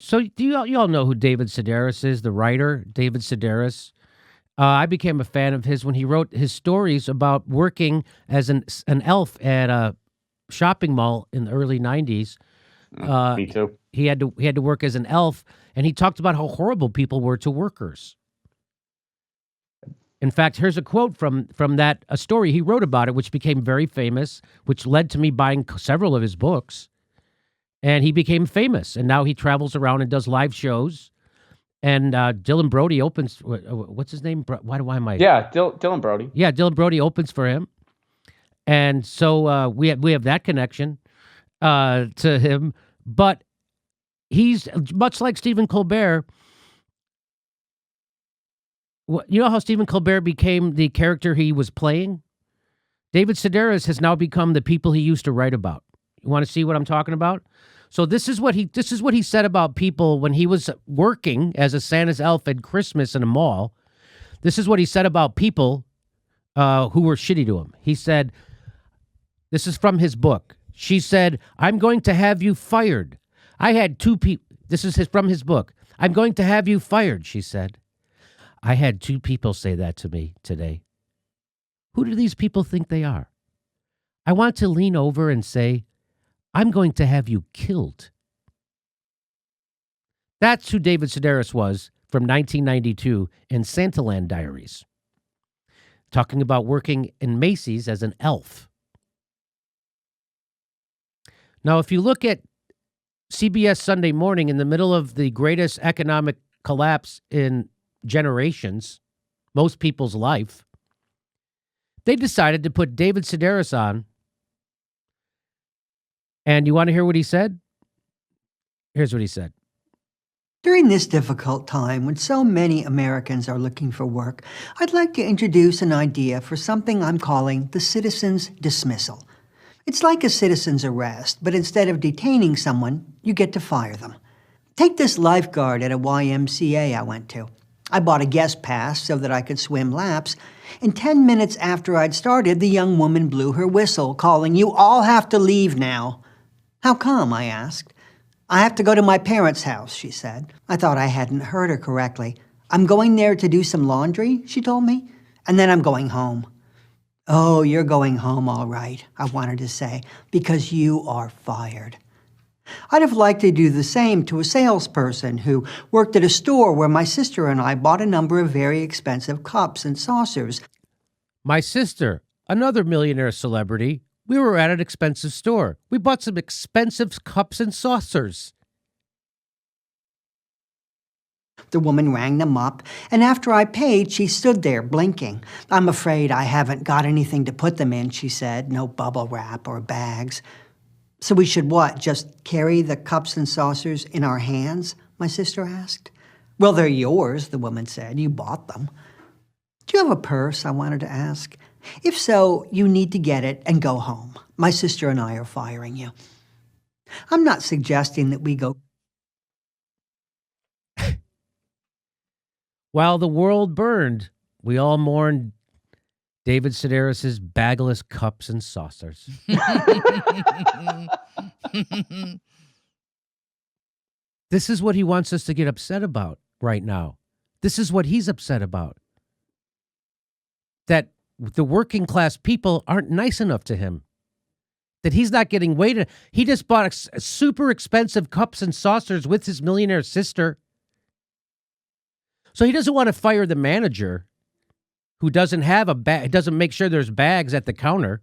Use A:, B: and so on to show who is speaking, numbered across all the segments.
A: So you all know who David Sedaris is, the writer, David Sedaris? I became a fan of his when he wrote his stories about working as an elf at a shopping mall in the early 90s.
B: Me too.
A: He had to work as an elf, and he talked about how horrible people were to workers. In fact, here's a quote from that, a story he wrote about it, which became very famous, which led to me buying several of his books. And he became famous, and now he travels around and does live shows. And Dylan Brody opens. What's his name? Why am I?
B: Yeah, Dylan Brody.
A: Yeah, Dylan Brody opens for him, and so we have that connection to him. But he's much like Stephen Colbert. You know how Stephen Colbert became the character he was playing? David Sedaris has now become the people he used to write about. You want to see what I'm talking about? So this is what he said about people when he was working as a Santa's elf at Christmas in a mall. This is what he said about people who were shitty to him. He said, this is from his book. She said, "I'm going to have you fired. I had two people." This is from his book. "I'm going to have you fired," she said. "I had two people say that to me today. Who do these people think they are? I want to lean over and say, I'm going to have you killed." That's who David Sedaris was from 1992 in Santaland Diaries, talking about working in Macy's as an elf. Now, if you look at CBS Sunday Morning in the middle of the greatest economic collapse in generations, most people's life, they decided to put David Sedaris on. And you want to hear what he said? Here's what he said.
C: During this difficult time when so many Americans are looking for work, I'd like to introduce an idea for something I'm calling the citizen's dismissal. It's like a citizen's arrest, but instead of detaining someone, you get to fire them. Take this lifeguard at a YMCA I went to. I bought a guest pass so that I could swim laps, and 10 minutes after I'd started, the young woman blew her whistle, calling, "You all have to leave now." "How come?" I asked. "I have to go to my parents' house," she said. I thought I hadn't heard her correctly. "I'm going there to do some laundry," she told me, "and then I'm going home." "Oh, you're going home all right," I wanted to say, "because you are fired." I'd have liked to do the same to a salesperson who worked at a store where my sister and I bought a number of very expensive cups and saucers.
A: My sister, another millionaire celebrity, we were at an expensive store. We bought some expensive cups and saucers.
C: The woman rang them up, and after I paid, she stood there blinking. "I'm afraid I haven't got anything to put them in," she said. "No bubble wrap or bags." "So we should what, just carry the cups and saucers in our hands?" my sister asked. "Well, they're yours," the woman said. "You bought them." "Do you have a purse?" I wanted to ask. "If so, you need to get it and go home. My sister and I are firing you." I'm not suggesting that we go.
A: While the world burned, we all mourned David Sedaris' bagless cups and saucers. This is what he wants us to get upset about right now. This is what he's upset about. That the working class people aren't nice enough to him. That he's not getting weighted. He just bought super expensive cups and saucers with his millionaire sister. So he doesn't want to fire the manager who doesn't have a bag, doesn't make sure there's bags at the counter.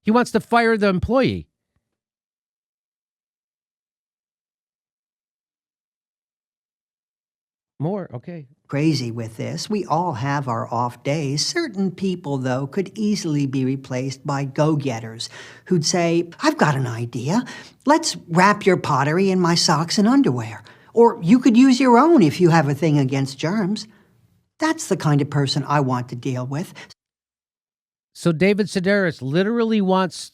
A: He wants to fire the employee. More, okay.
C: Crazy with this. We all have our off days. Certain people, though, could easily be replaced by go-getters who'd say, "I've got an idea. Let's wrap your pottery in my socks and underwear. Or you could use your own if you have a thing against germs." That's the kind of person I want to deal with.
A: So David Sedaris literally wants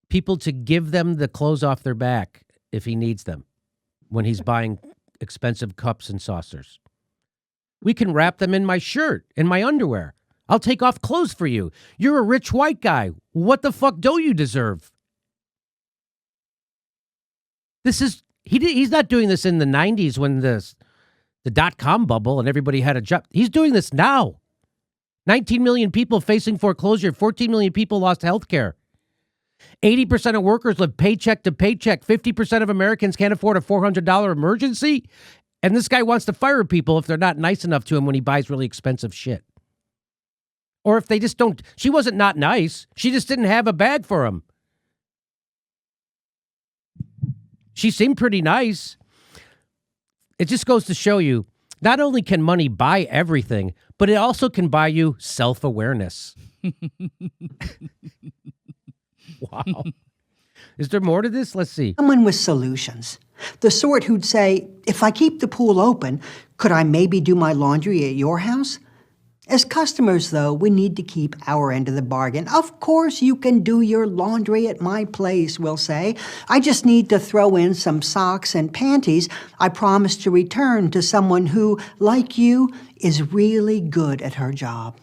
A: people to give them the clothes off their back if he needs them when he's buying expensive cups and saucers. "We can wrap them in my shirt, in my underwear. I'll take off clothes for you. You're a rich white guy. What the fuck don't you deserve?" He's not doing this in the 90s when the dot-com bubble and everybody had a job. He's doing this now. 19 million people facing foreclosure. 14 million people lost health care. 80% of workers live paycheck to paycheck. 50% of Americans can't afford a $400 emergency. And this guy wants to fire people if they're not nice enough to him when he buys really expensive shit. Or if they just don't. She wasn't not nice. She just didn't have a bag for him. She seemed pretty nice. It just goes to show you, not only can money buy everything, but it also can buy you self-awareness. Wow. Is there more to this? Let's see.
C: Someone with solutions. The sort who'd say, if I keep the pool open, could I maybe do my laundry at your house? As customers, though, we need to keep our end of the bargain. Of course you can do your laundry at my place, we'll say. I just need to throw in some socks and panties. I promise to return to someone who, like you, is really good at her job.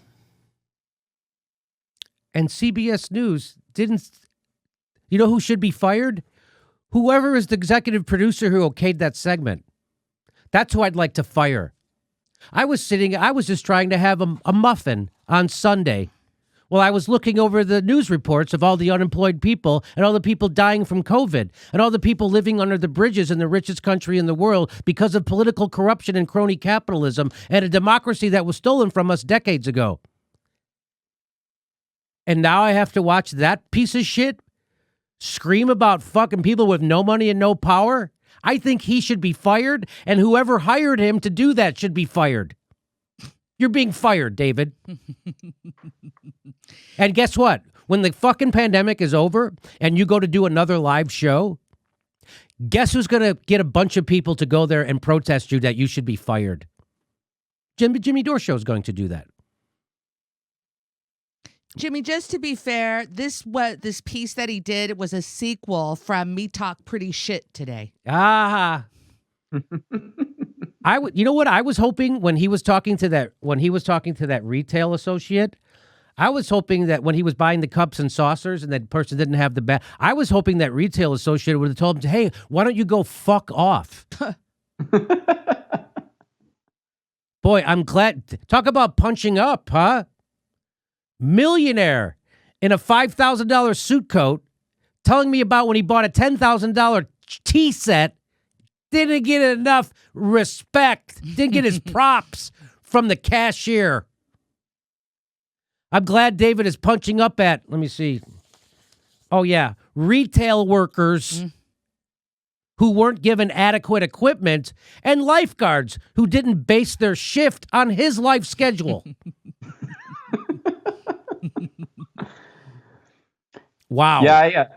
A: And CBS News didn't... You know who should be fired? Whoever is the executive producer who okayed that segment. That's who I'd like to fire. I was just trying to have a muffin on Sunday while I was looking over the news reports of all the unemployed people and all the people dying from COVID and all the people living under the bridges in the richest country in the world because of political corruption and crony capitalism and a democracy that was stolen from us decades ago. And now I have to watch that piece of shit scream about fucking people with no money and no power? I think he should be fired, and whoever hired him to do that should be fired. You're being fired, David. And guess what? When the fucking pandemic is over and you go to do another live show, guess who's going to get a bunch of people to go there and protest you that you should be fired? Jimmy Dore Show is going to do that.
D: Jimmy, just to be fair, this piece that he did was a sequel from Me Talk Pretty Shit Today.
A: Ah. You know what I was hoping when he was talking to that retail associate? I was hoping that when he was buying the cups and saucers and that person didn't have the bag, I was hoping that retail associate would have told him, "Hey, why don't you go fuck off?" Boy, I'm glad. Talk about punching up, huh? Millionaire in a $5,000 suit coat telling me about when he bought a $10,000 tea set, didn't get enough respect, didn't get his props from the cashier. I'm glad David is punching up at, let me see. Oh, yeah, retail workers who weren't given adequate equipment and lifeguards who didn't base their shift on his life schedule. Wow.
B: Yeah.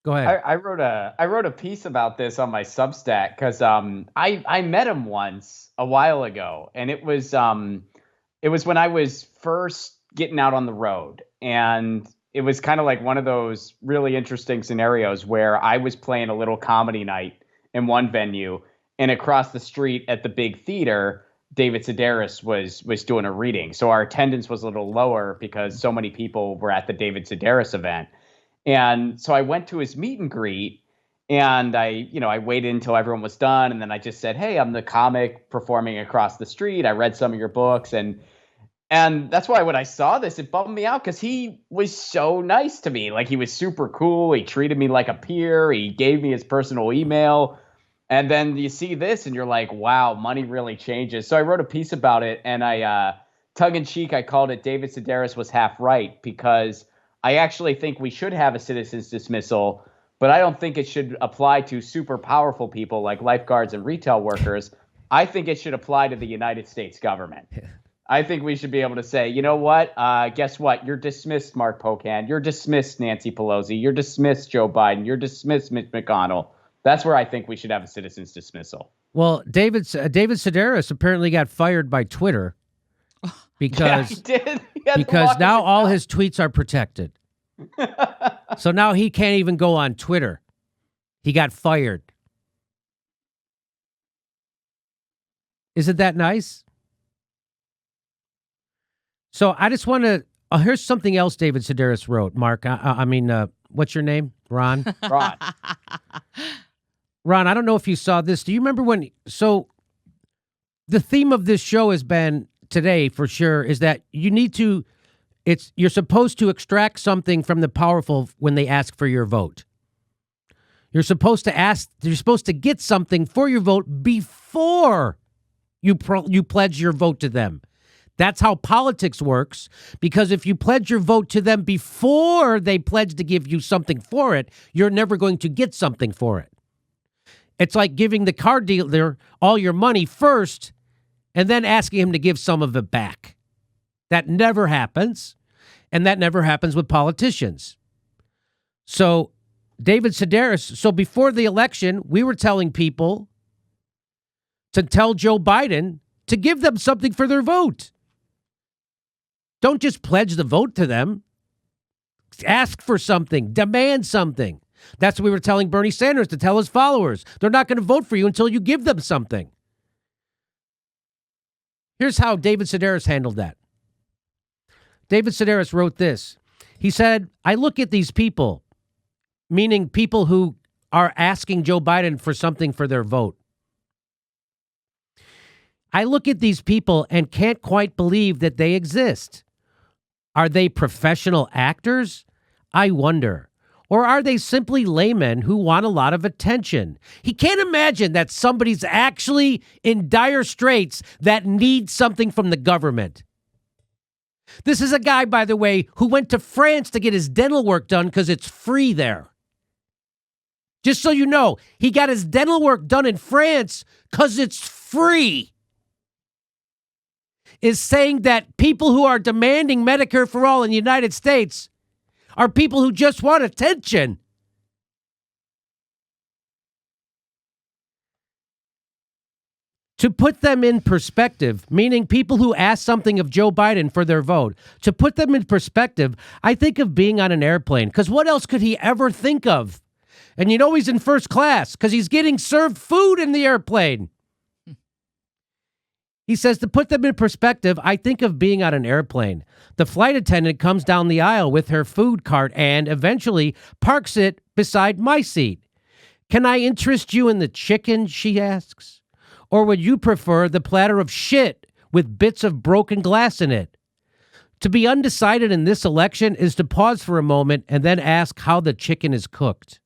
A: Go ahead.
B: I wrote a piece about this on my Substack because I met him once a while ago, and it was when I was first getting out on the road, and it was kind of like one of those really interesting scenarios where I was playing a little comedy night in one venue, and across the street at the big theater, David Sedaris was doing a reading. So our attendance was a little lower because so many people were at the David Sedaris event. And so I went to his meet and greet, and I waited until everyone was done. And then I just said, "Hey, I'm the comic performing across the street. I read some of your books." And that's why when I saw this, it bummed me out because he was so nice to me. Like, he was super cool. He treated me like a peer. He gave me his personal email. And then you see this and you're like, wow, money really changes. So I wrote a piece about it, and I, tongue in cheek, I called it David Sedaris was half right, because I actually think we should have a citizen's dismissal, but I don't think it should apply to super powerful people like lifeguards and retail workers. I think it should apply to the United States government. I think we should be able to say, you know what? Guess what? You're dismissed, Mark Pocan. You're dismissed, Nancy Pelosi. You're dismissed, Joe Biden. You're dismissed, Mitch McConnell. That's where I think we should have a citizen's dismissal.
A: Well, David Sedaris apparently got fired by Twitter because
B: he did.
A: Because now all his tweets are protected. So now he can't even go on Twitter. He got fired. Isn't that nice? So I just want to. Here's something else David Sedaris wrote. Mark, what's your name? Ron.
B: Ron.
A: Ron, I don't know if you saw this. Do you remember when? So the theme of this show has been today for sure is that you're supposed to extract something from the powerful when they ask for your vote. You're supposed to get something for your vote before you pledge your vote to them. That's how politics works, because if you pledge your vote to them before they pledge to give you something for it, you're never going to get something for it. It's like giving the car dealer all your money first and then asking him to give some of it back. That never happens, and that never happens with politicians. So David Sedaris, so before the election, we were telling people to tell Joe Biden to give them something for their vote. Don't just pledge the vote to them. Ask for something. Demand something. That's what we were telling Bernie Sanders to tell his followers. They're not going to vote for you until you give them something. Here's how David Sedaris handled that. David Sedaris wrote this. He said, I look at these people, meaning people who are asking Joe Biden for something for their vote. I look at these people and can't quite believe that they exist. Are they professional actors? I wonder. Or are they simply laymen who want a lot of attention? He can't imagine that somebody's actually in dire straits that needs something from the government. This is a guy, by the way, who went to France to get his dental work done because it's free there. Just so you know, he got his dental work done in France because it's free. Is saying that people who are demanding Medicare for all in the United States are people who just want attention. To put them in perspective, meaning people who ask something of Joe Biden for their vote, to put them in perspective, I think of being on an airplane, because what else could he ever think of? And you know he's in first class because he's getting served food in the airplane. He says, to put them in perspective, I think of being on an airplane. The flight attendant comes down the aisle with her food cart and eventually parks it beside my seat. Can I interest you in the chicken, she asks? Or would you prefer the platter of shit with bits of broken glass in it? To be undecided in this election is to pause for a moment and then ask how the chicken is cooked.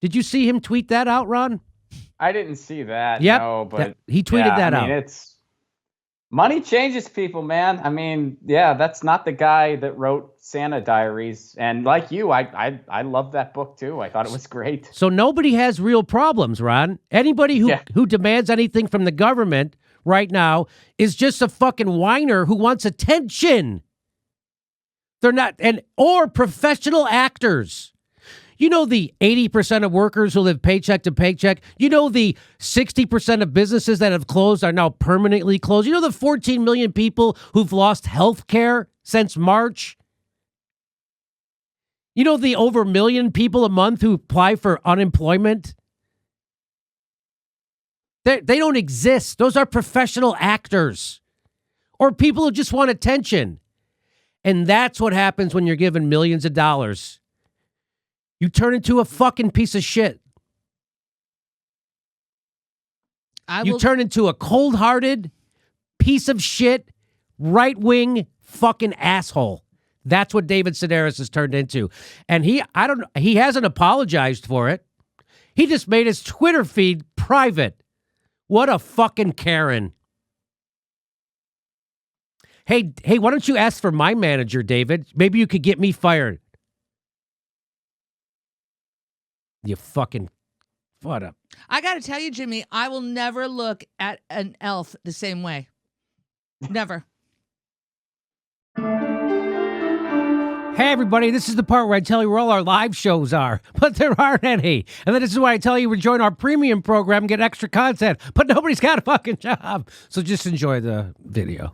A: Did you see him tweet that out, Ron?
B: I didn't see that.
A: Yep,
B: No, but
A: he tweeted that out.
B: It's money changes people, man. I mean, yeah, that's not the guy that wrote Santa Diaries. And like you, I love that book too. I thought it was great.
A: So nobody has real problems, Ron. Anybody who demands anything from the government right now is just a fucking whiner who wants attention. They're not, or professional actors. You know the 80% of workers who live paycheck to paycheck? You know the 60% of businesses that have closed are now permanently closed? You know the 14 million people who've lost health care since March? You know the over 1 million people a month who apply for unemployment? They don't exist. Those are professional actors or people who just want attention. And that's what happens when you're given millions of dollars. You turn into a fucking piece of shit. You turn into a cold-hearted piece of shit, right-wing fucking asshole. That's what David Sedaris has turned into. And he hasn't apologized for it. He just made his Twitter feed private. What a fucking Karen. Hey, why don't you ask for my manager, David? Maybe you could get me fired. You fucking what up.
D: I got to tell you, Jimmy, I will never look at an elf the same way. Never.
A: Hey, everybody, this is the part where I tell you where all our live shows are, but there aren't any. And then this is why I tell you to join our premium program and get extra content, but nobody's got a fucking job. So just enjoy the video.